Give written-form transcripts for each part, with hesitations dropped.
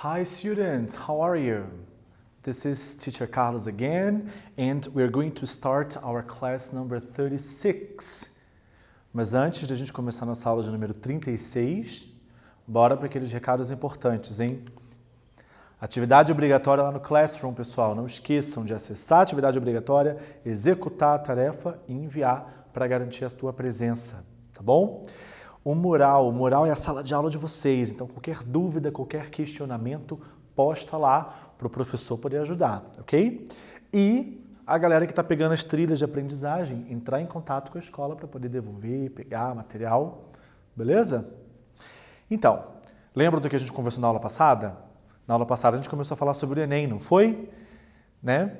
Hi students, how are you? This is Teacher Carlos again, and we're going to start our class number 36. Mas antes de a gente começar nossa aula de número 36, bora para aqueles recados importantes, hein? Atividade obrigatória lá no Classroom, pessoal. Não esqueçam de acessar a atividade obrigatória, executar a tarefa e enviar para garantir a sua presença, tá bom? O mural é a sala de aula de vocês, então qualquer dúvida, qualquer questionamento, posta lá para o professor poder ajudar, ok? E a galera que está pegando as trilhas de aprendizagem, entrar em contato com a escola para poder devolver, pegar material, beleza? Então, lembra do que a gente conversou na aula passada? Na aula passada a gente começou a falar sobre o Enem, não foi? Né?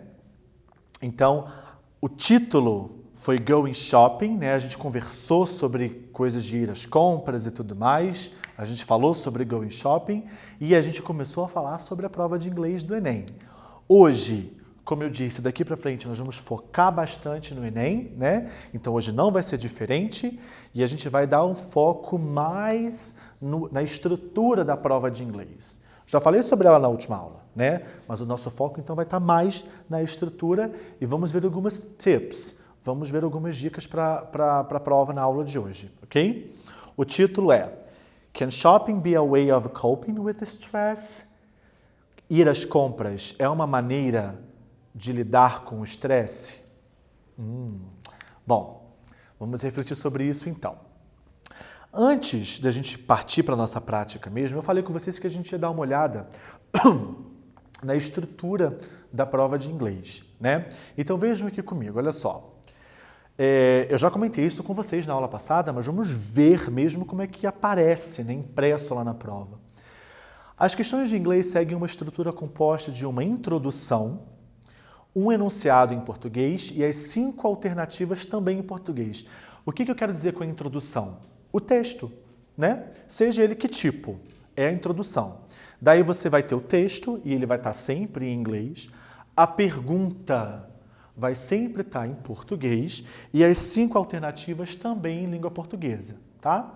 Então, o título foi Going Shopping, né? A gente conversou sobre coisas de ir às compras e tudo mais. A gente falou sobre Going Shopping e a gente começou a falar sobre a prova de inglês do Enem. Hoje, como eu disse, daqui para frente nós vamos focar bastante no Enem, né? Então hoje não vai ser diferente e a gente vai dar um foco mais na estrutura da prova de inglês. Já falei sobre ela na última aula, né? Mas o nosso foco então vai estar mais na estrutura e vamos ver algumas tips. Vamos ver algumas dicas para a prova na aula de hoje, ok? O título é Can shopping be a way of coping with stress? Ir às compras é uma maneira de lidar com o estresse? Bom, vamos refletir sobre isso então. Antes da gente partir para a nossa prática mesmo, eu falei com vocês que a gente ia dar uma olhada na estrutura da prova de inglês, né? Então vejam aqui comigo, olha só. Eu já comentei isso com vocês na aula passada, mas vamos ver mesmo como é que aparece, né, impresso lá na prova. As questões de inglês seguem uma estrutura composta de uma introdução, um enunciado em português e as 5 alternativas também em português. O que eu quero dizer com a introdução? O texto, né? Seja ele que tipo, é a introdução. Daí você vai ter o texto e ele vai estar sempre em inglês. A pergunta vai sempre estar em português e as 5 alternativas também em língua portuguesa, tá?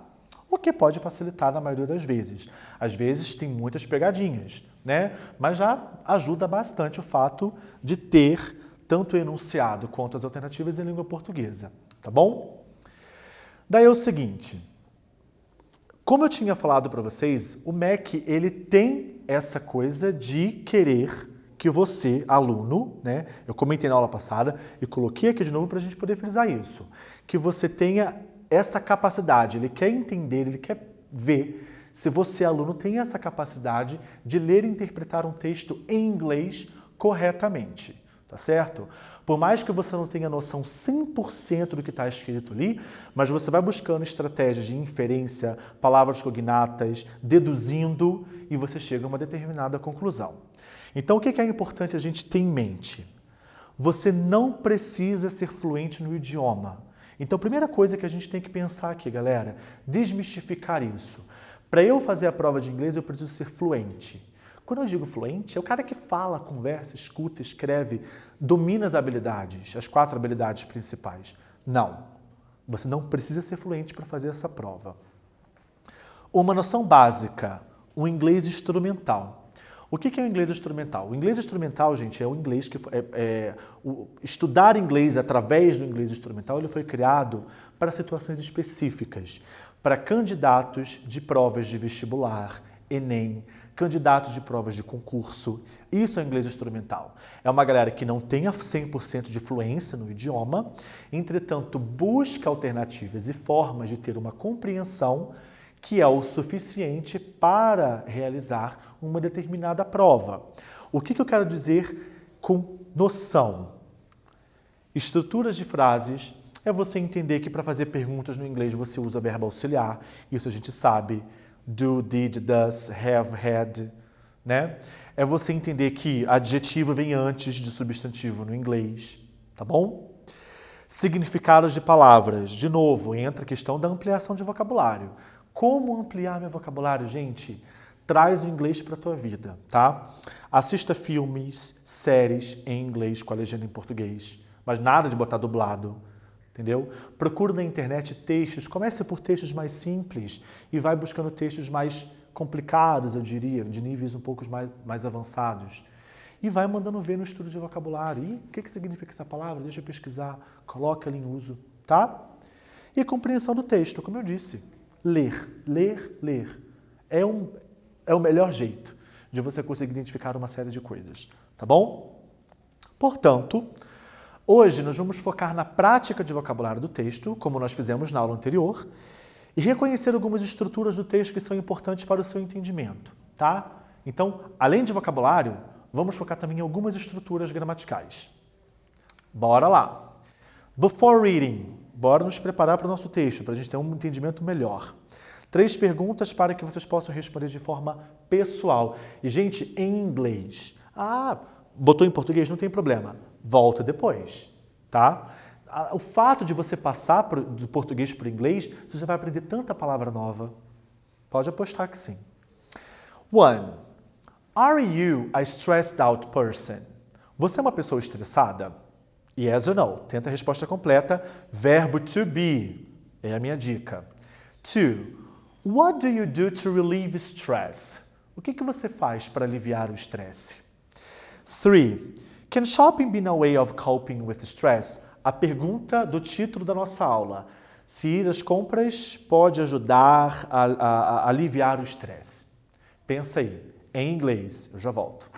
O que pode facilitar na maioria das vezes. Às vezes tem muitas pegadinhas, né? Mas já ajuda bastante o fato de ter tanto o enunciado quanto as alternativas em língua portuguesa, tá bom? Daí é o seguinte, como eu tinha falado para vocês, o MEC ele tem essa coisa de querer que você, aluno, né, eu comentei na aula passada e coloquei aqui de novo para a gente poder frisar isso, que você tenha essa capacidade, ele quer entender, ele quer ver se você, aluno, tem essa capacidade de ler e interpretar um texto em inglês corretamente, tá certo? Por mais que você não tenha noção 100% do que está escrito ali, mas você vai buscando estratégias de inferência, palavras cognatas, deduzindo e você chega a uma determinada conclusão. Então, o que é importante a gente ter em mente? Você não precisa ser fluente no idioma. Então, a primeira coisa que a gente tem que pensar aqui, galera, desmistificar isso. Para eu fazer a prova de inglês, eu preciso ser fluente. Quando eu digo fluente, é o cara que fala, conversa, escuta, escreve, domina as habilidades, as 4 habilidades principais. Não, você não precisa ser fluente para fazer essa prova. Uma noção básica, o inglês instrumental. O que é o inglês instrumental? O inglês instrumental, gente, é o inglês que... estudar inglês através do inglês instrumental, ele foi criado para situações específicas, para candidatos de provas de vestibular, Enem, candidatos de provas de concurso. Isso é o inglês instrumental. É uma galera que não tenha 100% de fluência no idioma, entretanto, busca alternativas e formas de ter uma compreensão que é o suficiente para realizar uma determinada prova. O que eu quero dizer com noção? Estruturas de frases é você entender que para fazer perguntas no inglês você usa verbo auxiliar, isso a gente sabe, do, did, does, have, had, né? É você entender que adjetivo vem antes de substantivo no inglês, tá bom? Significados de palavras, de novo, entra a questão da ampliação de vocabulário. Como ampliar meu vocabulário, gente? Traz o inglês para a tua vida, tá? Assista filmes, séries em inglês com a legenda em português, mas nada de botar dublado, entendeu? Procura na internet textos, comece por textos mais simples e vai buscando textos mais complicados, eu diria, de níveis um pouco mais avançados. E vai mandando ver no estudo de vocabulário. E o que significa essa palavra? Deixa eu pesquisar, coloca ela em uso, tá? E compreensão do texto, como eu disse. Ler, ler, ler. É o melhor jeito de você conseguir identificar uma série de coisas, tá bom? Portanto, hoje nós vamos focar na prática de vocabulário do texto, como nós fizemos na aula anterior, e reconhecer algumas estruturas do texto que são importantes para o seu entendimento, tá? Então, além de vocabulário, vamos focar também em algumas estruturas gramaticais. Bora lá! Before reading, bora nos preparar para o nosso texto, para a gente ter um entendimento melhor. 3 perguntas para que vocês possam responder de forma pessoal. E, gente, em inglês. Botou em português, não tem problema. Volta depois, tá? O fato de você passar do português para o inglês, você já vai aprender tanta palavra nova. Pode apostar que sim. 1. Are you a stressed out person? Você é uma pessoa estressada? Yes or no? Tenta a resposta completa. Verbo to be é a minha dica. 2. What do you do to relieve stress? O que você faz para aliviar o estresse? 3. Can shopping be a way of coping with stress? A pergunta do título da nossa aula. Se ir às compras pode ajudar a aliviar o estresse. Pensa aí, em inglês. Eu já volto.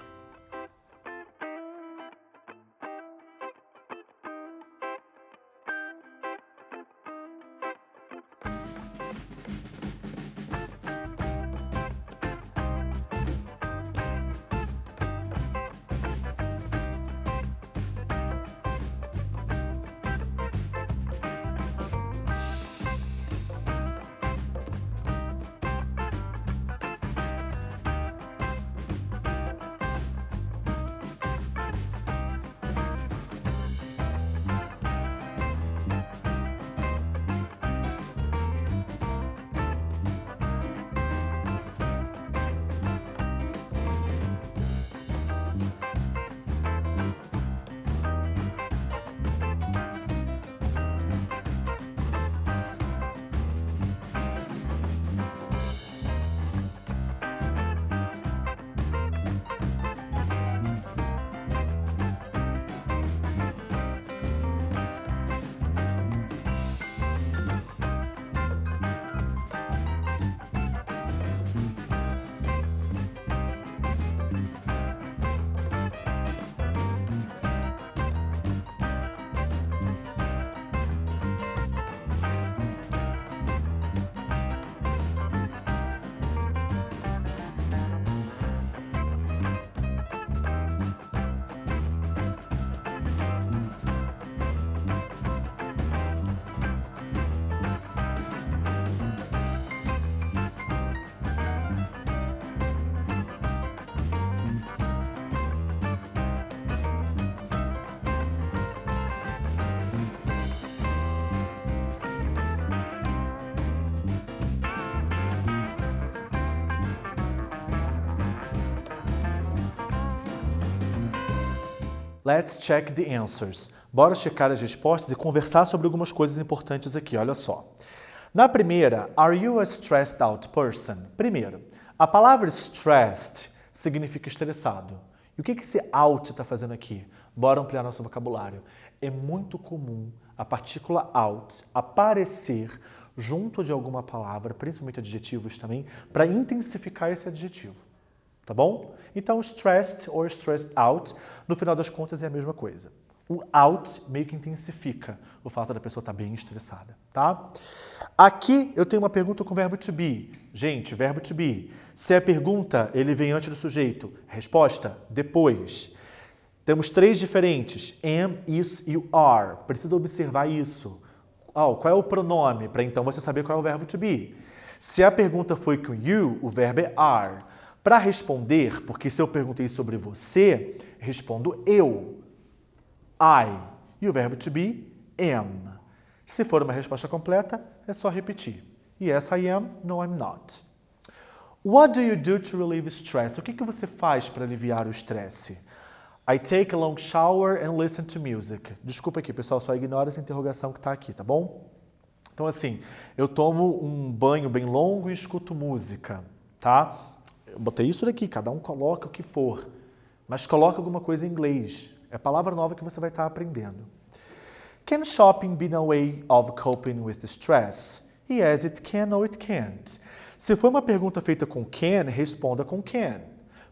Let's check the answers. Bora checar as respostas e conversar sobre algumas coisas importantes aqui, olha só. Na primeira, are you a stressed out person? Primeiro, a palavra stressed significa estressado. E o que esse out está fazendo aqui? Bora ampliar nosso vocabulário. É muito comum a partícula out aparecer junto de alguma palavra, principalmente adjetivos também, para intensificar esse adjetivo. Tá bom? Então, stressed or stressed out, no final das contas, é a mesma coisa. O out meio que intensifica o fato da pessoa estar bem estressada, tá? Aqui eu tenho uma pergunta com o verbo to be. Gente, verbo to be. Se é pergunta, ele vem antes do sujeito. Resposta, depois. Temos 3 diferentes. Am, is e o are. Precisa observar isso. Qual é o pronome? Para então você saber qual é o verbo to be. Se a pergunta foi com you, o verbo é are. Para responder, porque se eu perguntei sobre você, respondo eu. I. E o verbo to be, am. Se for uma resposta completa, é só repetir. Yes, I am. No, I'm not. What do you do to relieve stress? O que você faz para aliviar o estresse? I take a long shower and listen to music. Desculpa aqui, pessoal, só ignora essa interrogação que está aqui, tá bom? Então, assim, eu tomo um banho bem longo e escuto música. tá? Eu botei isso daqui, cada um coloca o que for, mas coloca alguma coisa em inglês. É palavra nova que você vai estar aprendendo. Can shopping be a way of coping with stress? Yes, it can or it can't. Se for uma pergunta feita com can, responda com can.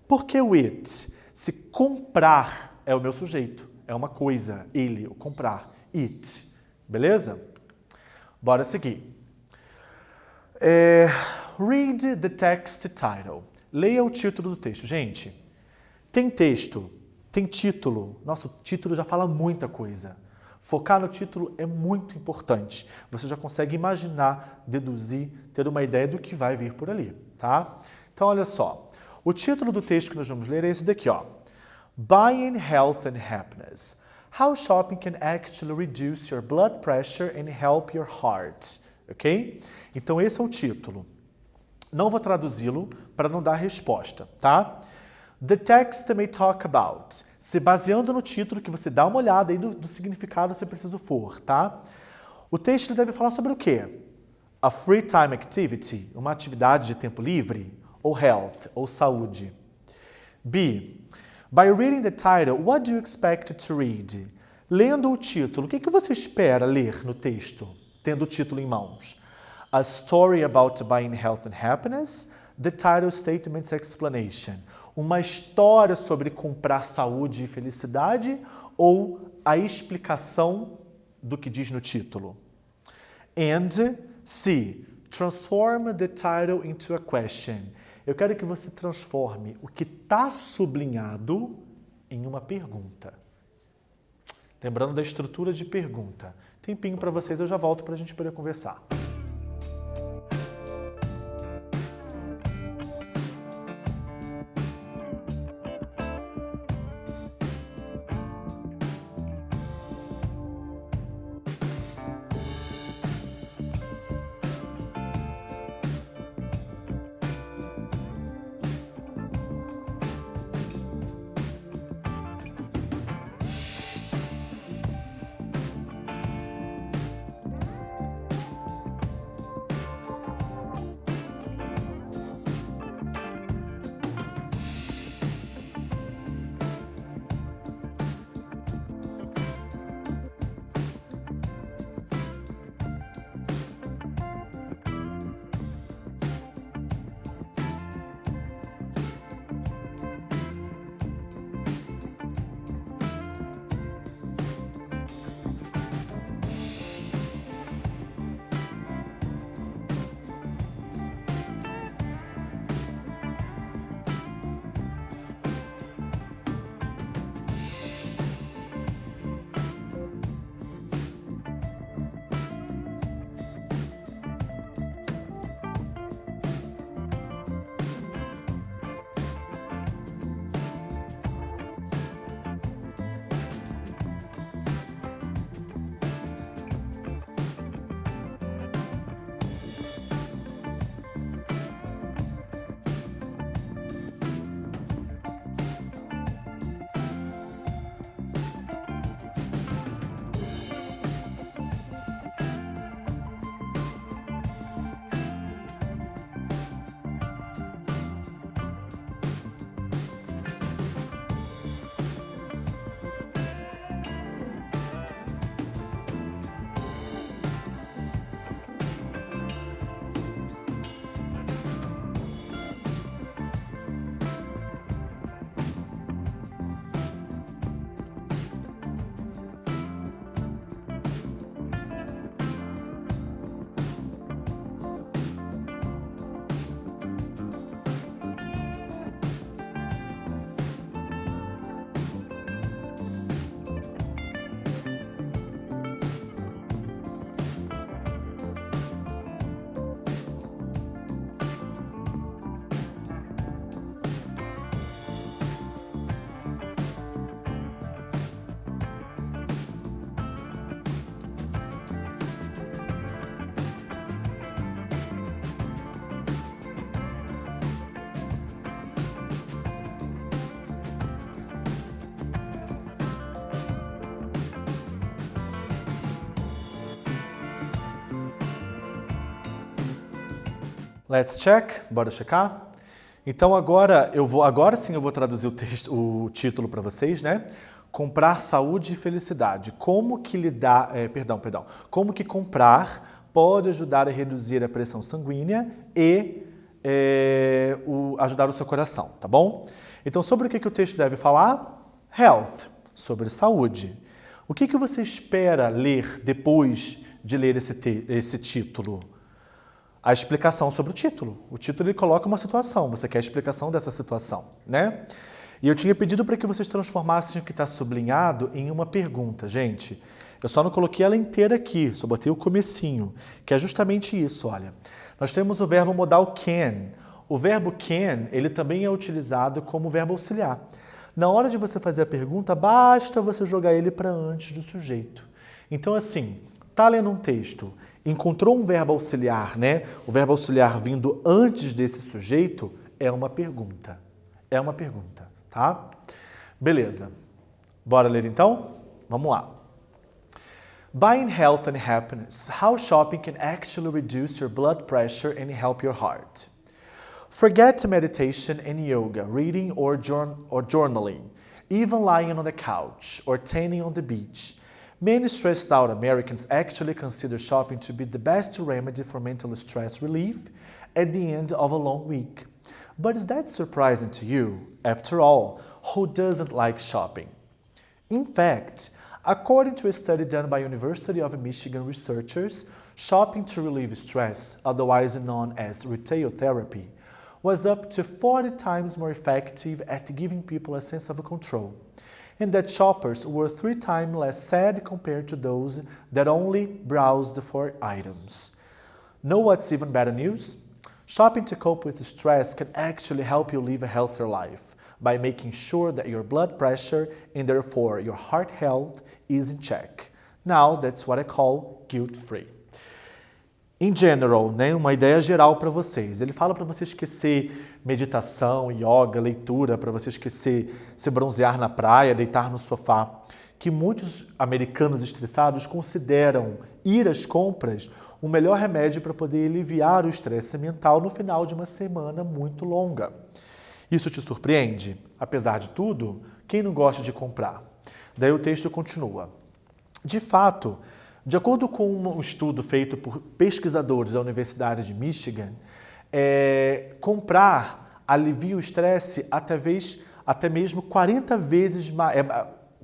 Por que o it? Se comprar é o meu sujeito, é uma coisa, ele, o comprar, it. Beleza? Bora seguir. Read the text title. Leia o título do texto. Gente, tem texto, tem título. Nosso título já fala muita coisa. Focar no título é muito importante. Você já consegue imaginar, deduzir, ter uma ideia do que vai vir por ali, tá? Então, olha só. O título do texto que nós vamos ler é esse daqui, ó. Buying Health and Happiness. How shopping can actually reduce your blood pressure and help your heart. Ok? Então, esse é o título. Não vou traduzi-lo para não dar resposta, tá? The text may talk about. Se baseando no título, que você dá uma olhada aí do significado se preciso for, tá? O texto deve falar sobre o quê? A free time activity, uma atividade de tempo livre, ou health, ou saúde. B. By reading the title, what do you expect to read? Lendo o título, o que você espera ler no texto, tendo o título em mãos? A story about buying health and happiness, the title statement's explanation. Uma história sobre comprar saúde e felicidade ou a explicação do que diz no título. And C. Transform the title into a question. Eu quero que você transforme o que está sublinhado em uma pergunta. Lembrando da estrutura de pergunta. Tempinho para vocês, eu já volto para a gente poder conversar. Let's check. Bora checar? Então agora sim eu vou traduzir o título para vocês, né? Comprar saúde e felicidade. Como que Como que comprar pode ajudar a reduzir a pressão sanguínea e ajudar o seu coração, tá bom? Então, sobre o que o texto deve falar? Health, sobre saúde. O que você espera ler depois de ler esse título? A explicação sobre o título. O título ele coloca uma situação, você quer a explicação dessa situação, né? E eu tinha pedido para que vocês transformassem o que está sublinhado em uma pergunta, gente. Eu só não coloquei ela inteira aqui, só botei o comecinho, que é justamente isso, olha. Nós temos o verbo modal can. O verbo can, ele também é utilizado como verbo auxiliar. Na hora de você fazer a pergunta, basta você jogar ele para antes do sujeito. Então, assim, tá lendo um texto, encontrou um verbo auxiliar, né? O verbo auxiliar vindo antes desse sujeito é uma pergunta. É uma pergunta, tá? Beleza. Bora ler então? Vamos lá. Buying health and happiness. How shopping can actually reduce your blood pressure and help your heart. Forget meditation and yoga, reading or journaling, even lying on the couch or tanning on the beach. Many stressed out Americans actually consider shopping to be the best remedy for mental stress relief at the end of a long week. But is that surprising to you? After all, who doesn't like shopping? In fact, according to a study done by University of Michigan researchers, shopping to relieve stress, otherwise known as retail therapy, was up to 40 times more effective at giving people a sense of control, and that shoppers were 3 times less sad compared to those that only browsed for items. Know what's even better news? Shopping to cope with stress can actually help you live a healthier life by making sure that your blood pressure and therefore your heart health is in check. Now, that's what I call guilt-free. In general, né, uma ideia geral para vocês. Ele fala para você esquecer meditação, yoga, leitura, para você esquecer se bronzear na praia, deitar no sofá, que muitos americanos estressados consideram ir às compras o melhor remédio para poder aliviar o estresse mental no final de uma semana muito longa. Isso te surpreende? Apesar de tudo, quem não gosta de comprar? Daí o texto continua. De fato, de acordo com um estudo feito por pesquisadores da Universidade de Michigan, comprar alivia o estresse até mesmo 40 vezes mais.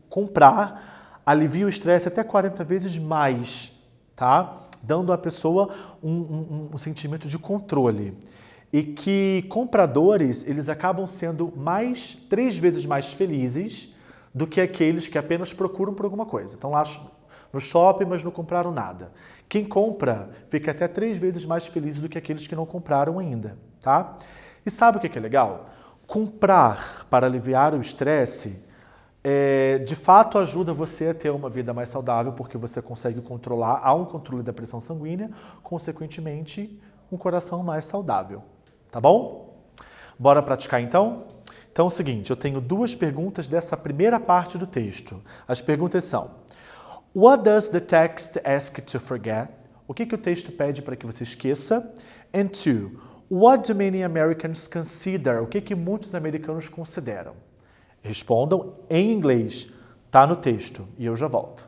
Comprar alivia o estresse até 40 vezes mais, tá? Dando à pessoa um sentimento de controle. E que compradores, eles acabam sendo 3 vezes mais felizes do que aqueles que apenas procuram por alguma coisa. Estão lá no shopping, mas não compraram nada. Quem compra fica até 3 vezes mais feliz do que aqueles que não compraram ainda, tá? E sabe o que é legal? Comprar para aliviar o estresse, de fato ajuda você a ter uma vida mais saudável, porque você consegue controlar, há um controle da pressão sanguínea, consequentemente, um coração mais saudável. Tá bom? Bora praticar então? Então é o seguinte, eu tenho 2 perguntas dessa primeira parte do texto. As perguntas são: What does the text ask to forget? O que o texto pede para que você esqueça? And 2, what do many Americans consider? O que muitos americanos consideram? Respondam em inglês. Tá no texto. E eu já volto.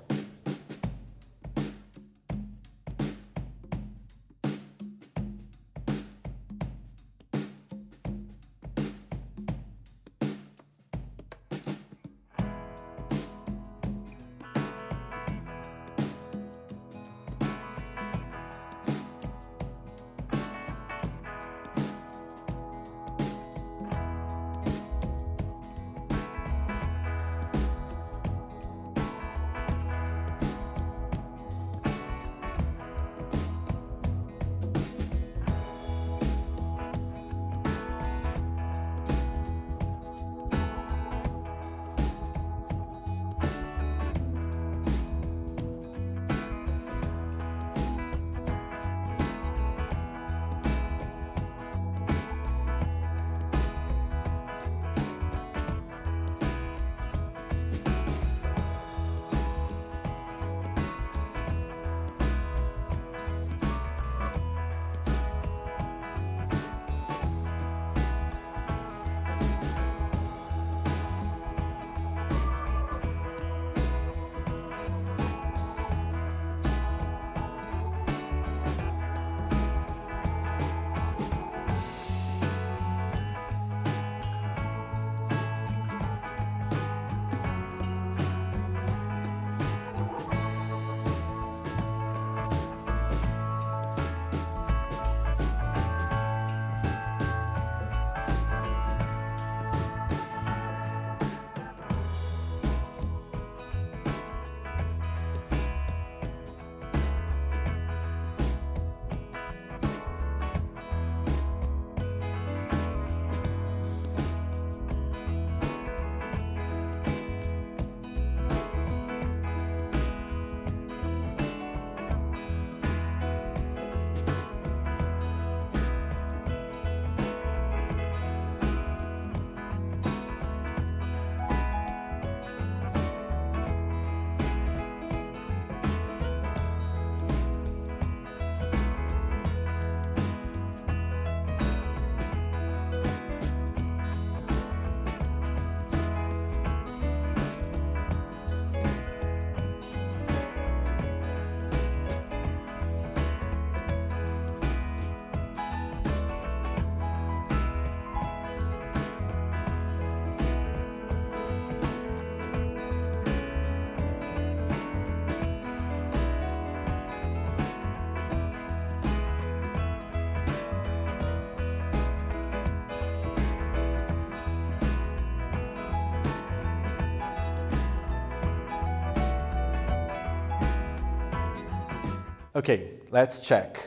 Okay, let's check.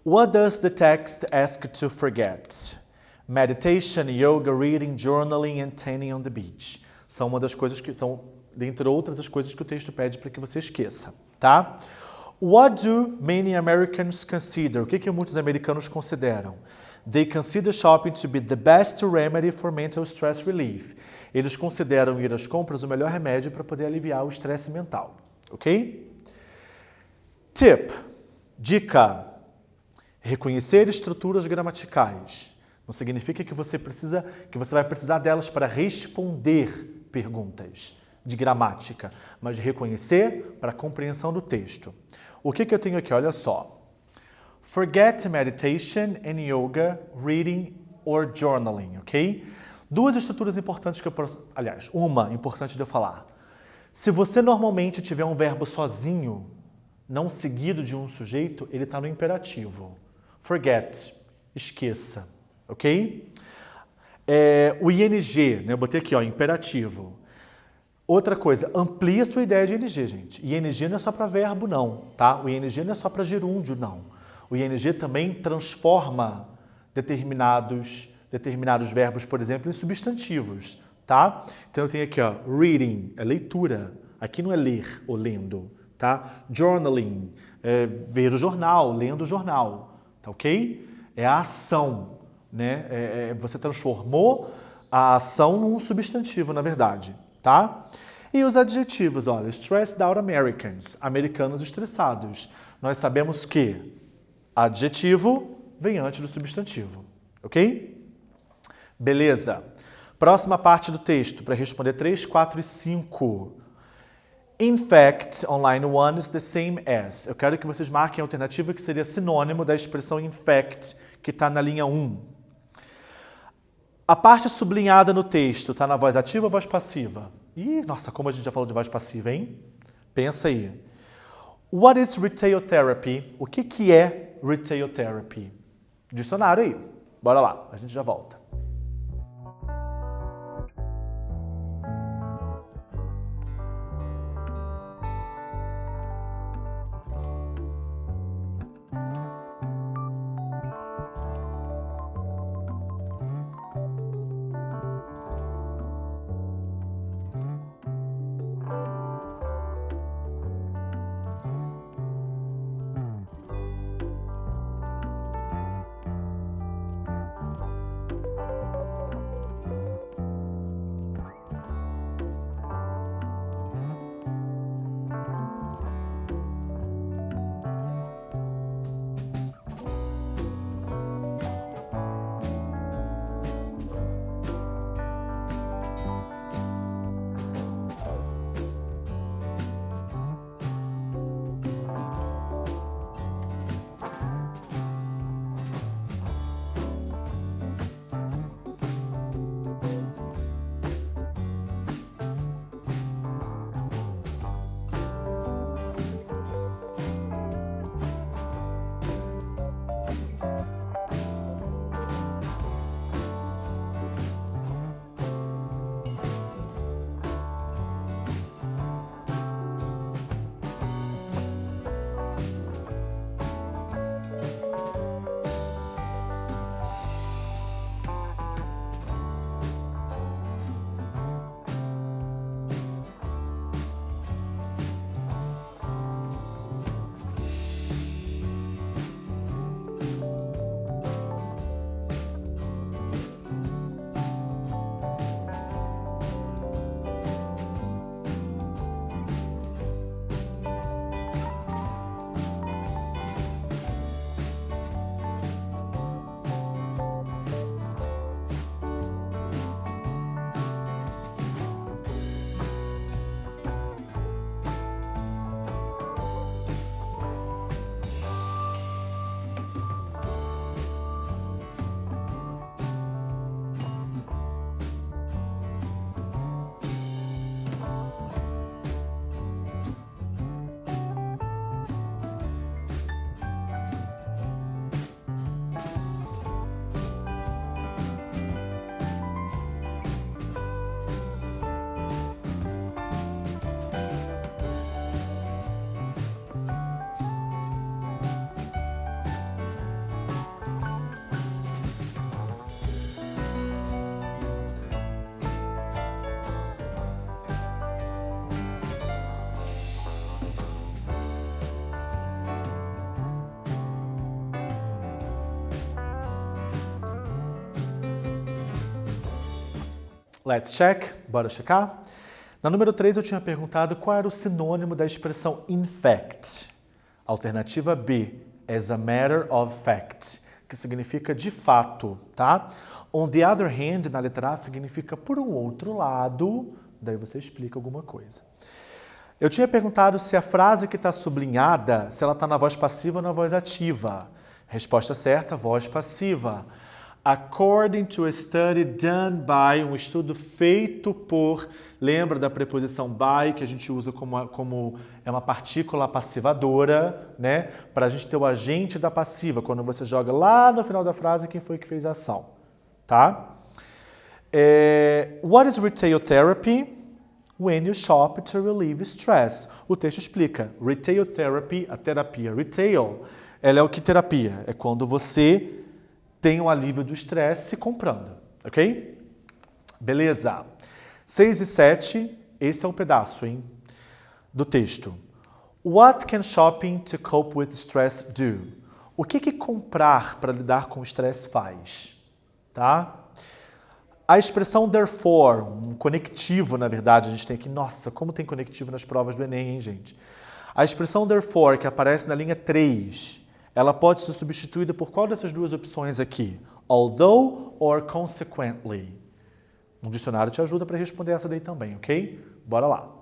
What does the text ask to forget? Meditation, yoga, reading, journaling and tanning on the beach. São uma das coisas que são, dentre outras, as coisas que o texto pede para que você esqueça, tá? What do many Americans consider? O que muitos americanos consideram? They consider shopping to be the best remedy for mental stress relief. Eles consideram ir às compras o melhor remédio para poder aliviar o estresse mental, ok? Tip, dica, reconhecer estruturas gramaticais. Não significa que você vai precisar delas para responder perguntas de gramática, mas de reconhecer para a compreensão do texto. O que eu tenho aqui? Olha só. Forget meditation and yoga, reading or journaling, ok? Duas estruturas importantes uma importante de eu falar. Se você normalmente tiver um verbo sozinho, não seguido de um sujeito, ele está no imperativo. Forget, esqueça, ok? O ing, né? Eu botei aqui, ó, imperativo. Outra coisa, amplia a sua ideia de ing, gente. ing não é só para verbo, não, tá? O ing não é só para gerúndio, não. O ing também transforma determinados verbos, por exemplo, em substantivos, tá? Então eu tenho aqui, ó, reading, é leitura. Aqui não é ler ou lendo, tá? Journaling, é ver o jornal, lendo o jornal, tá ok? É a ação, né? Você transformou a ação num substantivo, na verdade, tá? E os adjetivos, olha, stressed out Americans, americanos estressados. Nós sabemos que adjetivo vem antes do substantivo, ok? Beleza. Próxima parte do texto, para responder 3, 4 e 5. In fact, on line 1 is the same as. Eu quero que vocês marquem a alternativa que seria sinônimo da expressão in fact, que está na linha 1. A parte sublinhada no texto está na voz ativa ou voz passiva? Ih, nossa, como a gente já falou de voz passiva, hein? Pensa aí. What is retail therapy? O que é retail therapy? Dicionário aí. Bora lá, a gente já volta. Let's check. Bora checar. Na número 3 eu tinha perguntado qual era o sinônimo da expressão in fact. Alternativa B, as a matter of fact, que significa de fato, tá? On the other hand, na letra A, significa por um outro lado, daí você explica alguma coisa. Eu tinha perguntado se a frase que está sublinhada, se ela está na voz passiva ou na voz ativa. Resposta certa, voz passiva. According to a study done by, um estudo feito por, lembra da preposição by, que a gente usa como é uma partícula passivadora, né? Para a gente ter o agente da passiva, quando você joga lá no final da frase quem foi que fez a ação, tá? What is retail therapy? When you shop to relieve stress. O texto explica. Retail therapy, a terapia retail, ela é o que terapia? É quando você tem o alívio do estresse comprando, ok? Beleza. 6 e 7, esse é um pedaço, hein, do texto. What can shopping to cope with stress do? O que comprar para lidar com o estresse faz? Tá? A expressão therefore, um conectivo, na verdade, a gente tem aqui. Nossa, como tem conectivo nas provas do Enem, hein, gente? A expressão therefore, que aparece na linha 3, ela pode ser substituída por qual dessas duas opções aqui? Although or consequently. Um dicionário te ajuda para responder essa daí também, ok? Bora lá.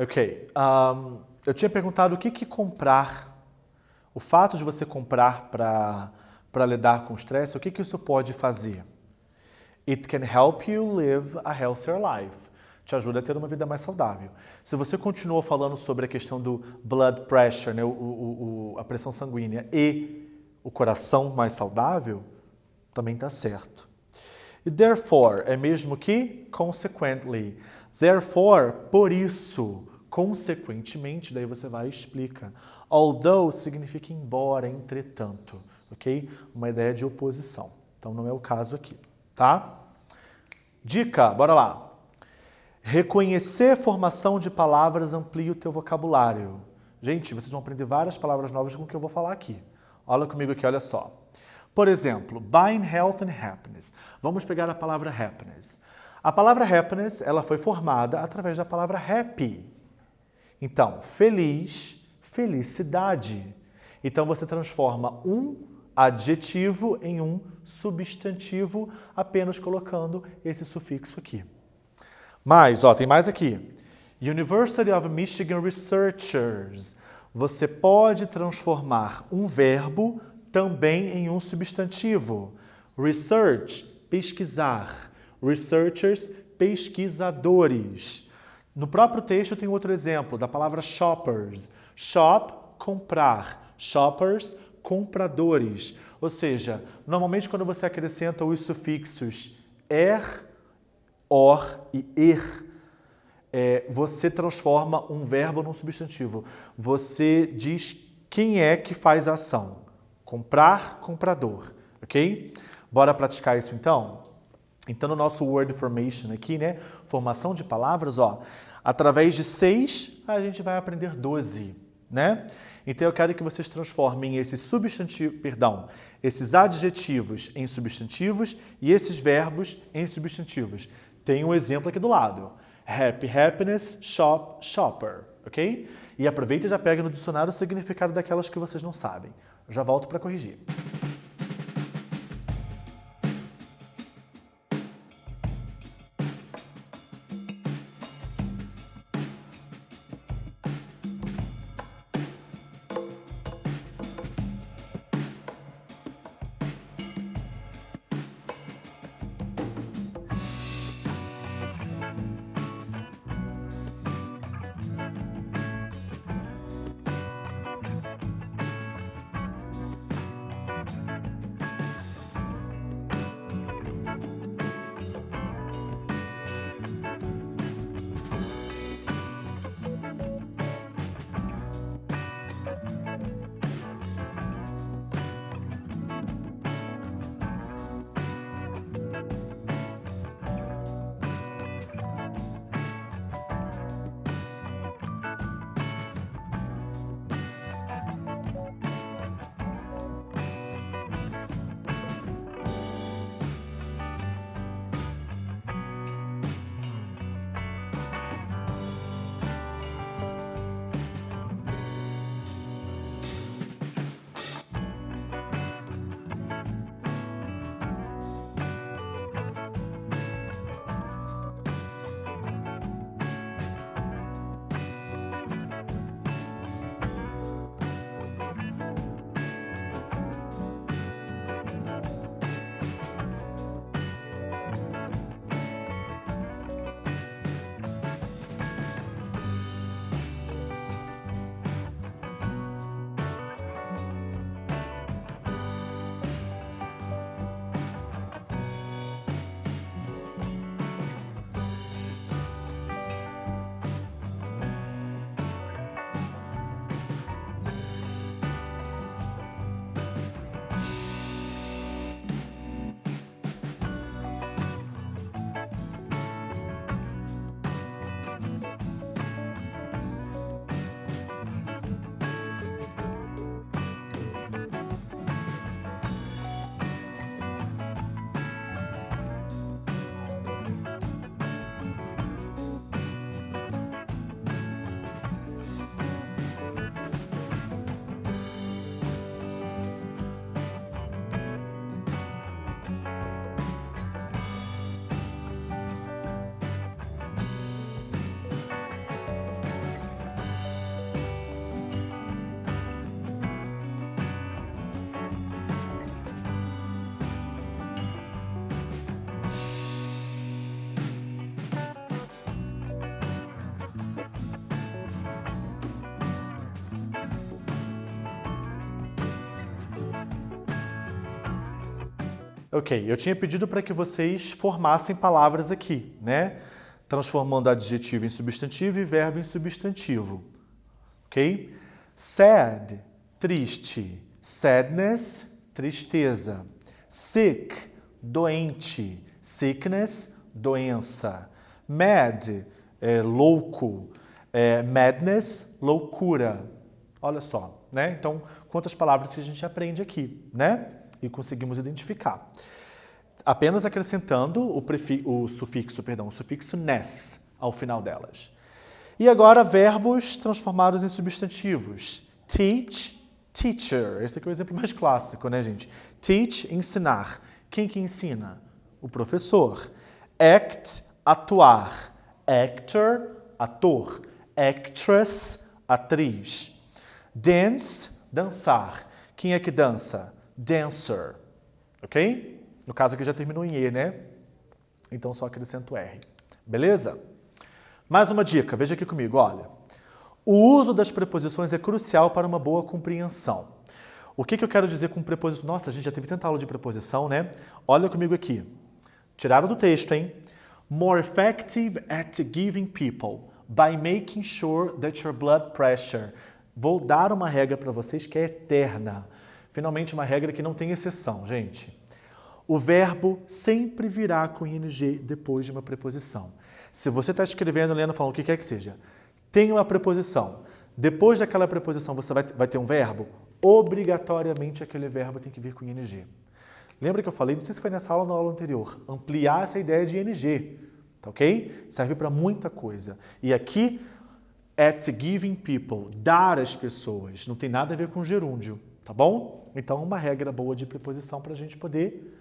Ok. Eu tinha perguntado o que comprar, o fato de você comprar para lidar com o estresse, o que isso pode fazer? It can help you live a healthier life. Te ajuda a ter uma vida mais saudável. Se você continuou falando sobre a questão do blood pressure, né, a pressão sanguínea e o coração mais saudável, também está certo. E therefore é mesmo que consequently. Therefore, por isso, consequentemente, daí você vai e explica. Although significa embora, entretanto, ok? Uma ideia de oposição. Então não é o caso aqui, tá? Dica, bora lá. Reconhecer formação de palavras amplia o teu vocabulário. Gente, vocês vão aprender várias palavras novas com o que eu vou falar aqui. Olha comigo aqui, olha só. Por exemplo, buying health and happiness. Vamos pegar a palavra happiness. A palavra happiness, ela foi formada através da palavra happy. Então, feliz, felicidade. Então, você transforma um adjetivo em um substantivo, apenas colocando esse sufixo aqui. Mas, ó, tem mais aqui. University of Michigan Researchers. Você pode transformar um verbo também em um substantivo. Research, pesquisar. Researchers, pesquisadores. No próprio texto tem outro exemplo da palavra shoppers. Shop, comprar. Shoppers, compradores. Ou seja, normalmente quando você acrescenta os sufixos er, or e er, você transforma um verbo num substantivo. Você diz quem é que faz a ação. Comprar, comprador. Ok? Bora praticar isso então? Então, no nosso Word Formation aqui, né? Formação de palavras, ó. Através de 6, a gente vai aprender 12, né? Então, eu quero que vocês transformem esses esses adjetivos em substantivos e esses verbos em substantivos. Tem um exemplo aqui do lado. Happy, happiness, shop, shopper, ok? E aproveita e já pega no dicionário o significado daquelas que vocês não sabem. Eu já volto para corrigir. Ok, eu tinha pedido para que vocês formassem palavras aqui, né? Transformando adjetivo em substantivo e verbo em substantivo. Ok? Sad, triste. Sadness, tristeza. Sick, doente. Sickness, doença. Mad, louco. Madness, loucura. Olha só, né? Então, quantas palavras que a gente aprende aqui, né? E conseguimos identificar. Apenas acrescentando o sufixo ness ao final delas. E agora, verbos transformados em substantivos. Teach, teacher. Esse aqui é o exemplo mais clássico, né, gente? Teach, ensinar. Quem que ensina? O professor. Act, atuar. Actor, ator. Actress, atriz. Dance, dançar. Quem é que dança? Dancer. Ok? No caso aqui já terminou em E, né? Então só acrescento R. Beleza? Mais uma dica, veja aqui comigo, olha. O uso das preposições é crucial para uma boa compreensão. O que eu quero dizer com preposição? Nossa, a gente já teve tanta aula de preposição, né? Olha comigo aqui. Tiraram do texto, hein? More effective at giving people by making sure that your blood pressure. Vou dar uma regra para vocês que é eterna. Finalmente, uma regra que não tem exceção, gente. O verbo sempre virá com ing depois de uma preposição. Se você está escrevendo, lendo, falando o que quer que seja, tem uma preposição. Depois daquela preposição você vai ter um verbo, obrigatoriamente aquele verbo tem que vir com ing. Lembra que eu falei, não sei se foi nessa aula ou na aula anterior, ampliar essa ideia de ing, tá ok? Serve para muita coisa. E aqui, at giving people, dar às pessoas, não tem nada a ver com gerúndio, tá bom? Então, uma regra boa de preposição para a gente poder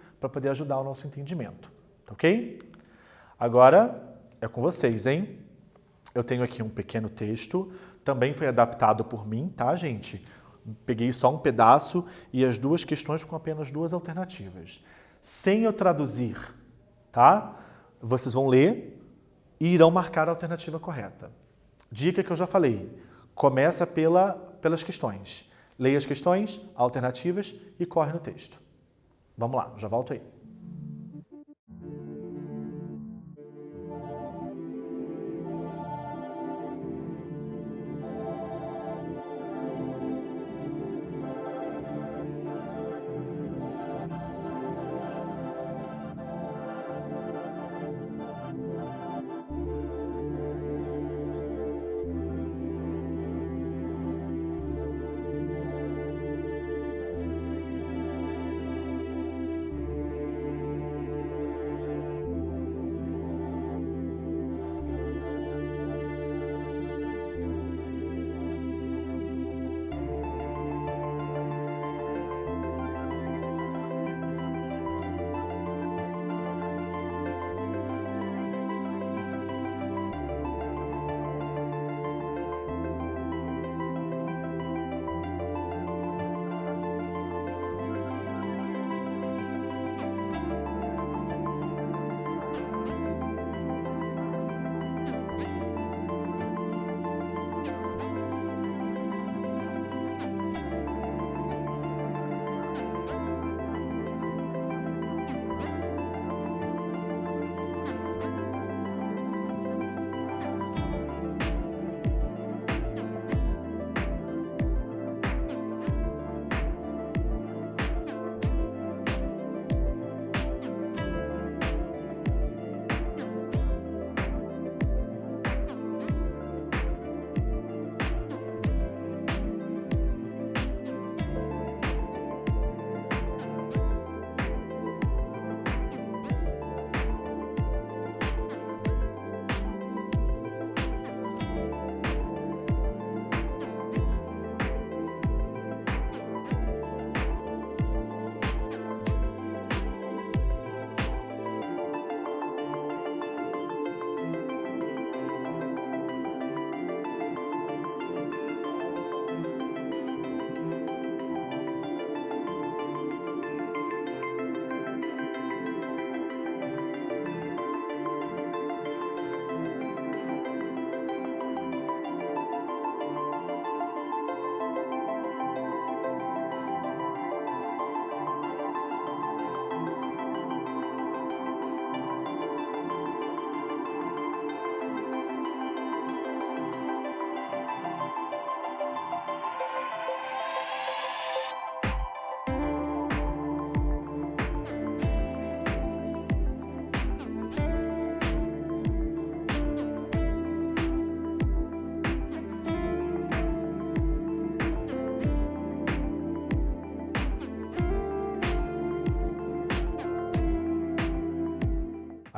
ajudar o nosso entendimento, tá ok? Agora, é com vocês, hein? Eu tenho aqui um pequeno texto, também foi adaptado por mim, tá, gente? Peguei só um pedaço e as duas questões com apenas duas alternativas. Sem eu traduzir, tá? Vocês vão ler e irão marcar a alternativa correta. Dica que eu já falei, começa pelas questões. Leia as questões, alternativas e corre no texto. Vamos lá, já volto aí.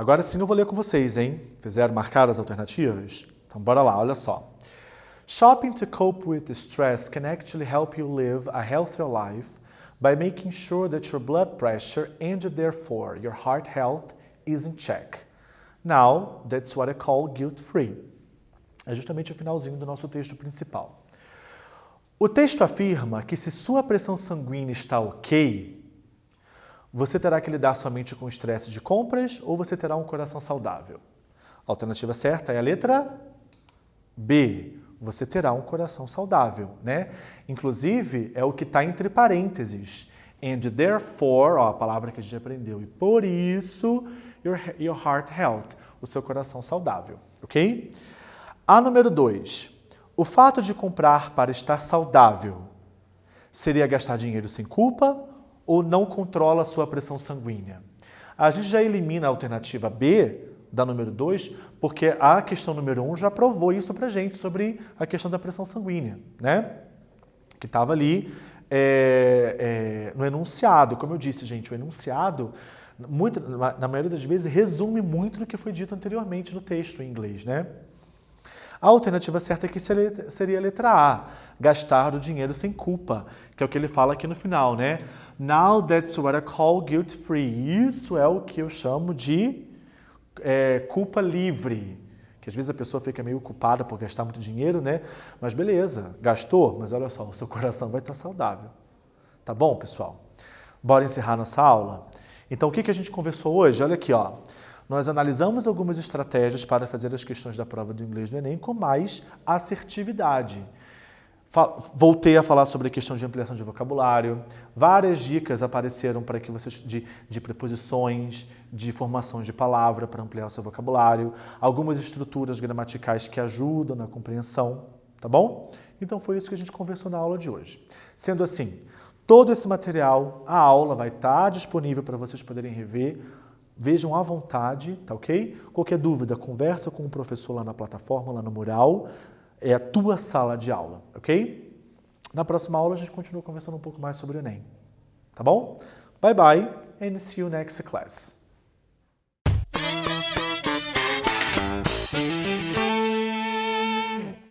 Agora sim eu vou ler com vocês, hein? Fizeram marcar as alternativas? Então bora lá, olha só. Shopping to cope with stress can actually help you live a healthier life by making sure that your blood pressure and therefore your heart health is in check. Now, that's what I call guilt-free. É justamente o finalzinho do nosso texto principal. O texto afirma que se sua pressão sanguínea está ok, você terá que lidar somente com o estresse de compras ou você terá um coração saudável? A alternativa certa é a letra B. Você terá um coração saudável, né? Inclusive, é o que está entre parênteses. And therefore, ó, a palavra que a gente aprendeu. E por isso, your heart health, o seu coração saudável, ok? A número 2. O fato de comprar para estar saudável seria gastar dinheiro sem culpa ou não controla a sua pressão sanguínea? A gente já elimina a alternativa B da número 2, porque a questão número 1 já provou isso pra gente sobre a questão da pressão sanguínea, né? Que estava ali no enunciado. Como eu disse, gente, o enunciado, na maioria das vezes, resume muito do que foi dito anteriormente no texto em inglês, né? A alternativa certa aqui seria a letra A, gastar o dinheiro sem culpa, que é o que ele fala aqui no final, né? Now that's what I call guilt-free. Isso é o que eu chamo de culpa livre. Que às vezes a pessoa fica meio culpada por gastar muito dinheiro, né? Mas beleza, gastou, mas olha só, o seu coração vai estar saudável. Tá bom, pessoal? Bora encerrar nossa aula? Então, o que a gente conversou hoje? Olha aqui, ó. Nós analisamos algumas estratégias para fazer as questões da prova do inglês do Enem com mais assertividade. Voltei a falar sobre a questão de ampliação de vocabulário. Várias dicas apareceram para que vocês de preposições, de formação de palavra para ampliar o seu vocabulário. Algumas estruturas gramaticais que ajudam na compreensão, tá bom? Então foi isso que a gente conversou na aula de hoje. Sendo assim, todo esse material, a aula vai estar disponível para vocês poderem rever. Vejam à vontade, tá ok? Qualquer dúvida, conversa com o professor lá na plataforma, lá no mural. É a tua sala de aula, ok? Na próxima aula a gente continua conversando um pouco mais sobre o Enem, tá bom? Bye bye and see you next class.